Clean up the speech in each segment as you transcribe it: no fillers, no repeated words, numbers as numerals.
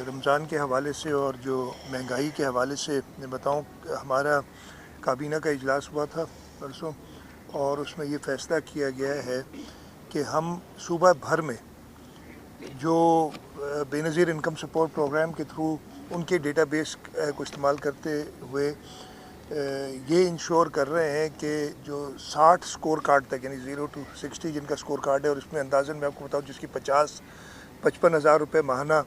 रमज़ान के हवाले से और जो महंगाई के हवाले से मैं बताऊं, हमारा काबीना का इजलास हुआ था परसों और उसमें ये फ़ैसला किया गया है कि हम सूबा भर में जो बेनज़ीर इनकम सपोर्ट प्रोग्राम के थ्रू उनके डेटाबेस को इस्तेमाल करते हुए ये इंश्योर कर रहे हैं कि जो 60 स्कोर कार्ड तक यानी 0 to 60 जिनका स्कोर कार्ड है और इसमें अंदाज़न मैं आपको बताऊं जिसकी 55 हज़ार रुपये माहाना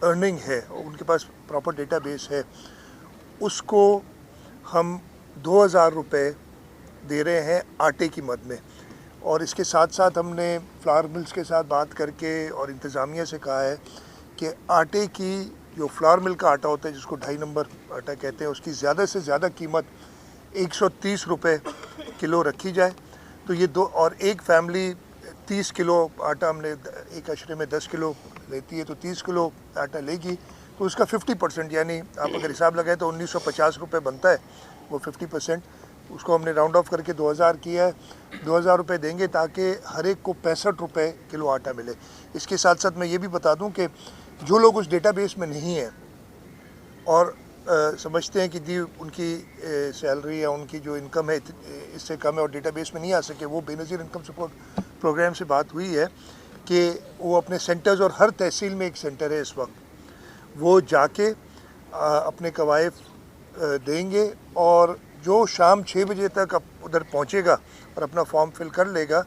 अर्निंग है और उनके पास प्रॉपर डेटाबेस है, उसको हम 2000 रुपये दे रहे हैं आटे की मद में। और इसके साथ साथ हमने फ्लावर मिल्स के साथ बात करके और इंतज़ामिया से कहा है कि आटे की जो फ्लावर मिल का आटा होता है जिसको 2.5 नंबर आटा कहते हैं उसकी ज़्यादा से ज़्यादा कीमत 130 रुपये किलो रखी जाए। तो ये दो और एक फैमिली 30 किलो आटा हमने एक अशरे में 10 किलो लेती है तो 30 किलो आटा लेगी तो उसका 50% यानी आप अगर हिसाब लगाएं तो 1950 रुपये बनता है। वो 50% उसको हमने राउंड ऑफ करके 2000 किया है। 2000 रुपये देंगे ताकि हर एक को 65 रुपये किलो आटा मिले। इसके साथ साथ मैं ये भी बता दूं कि जो लोग उस डेटाबेस में नहीं हैं और समझते हैं कि दी उनकी सैलरी या उनकी जो इनकम है इससे कम है और डेटाबेस में नहीं आ सके, वो बेनज़ीर इनकम सपोर्ट प्रोग्राम से बात हुई है कि वो अपने सेंटर्स और हर तहसील में एक सेंटर है इस वक्त, वो जाके अपने कवायद देंगे और जो शाम 6 बजे तक उधर पहुंचेगा और अपना फॉर्म फिल कर लेगा,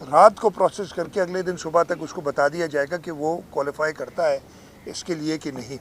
रात को प्रोसेस करके अगले दिन सुबह तक उसको बता दिया जाएगा कि वो क्वालिफाई करता है इसके लिए कि नहीं।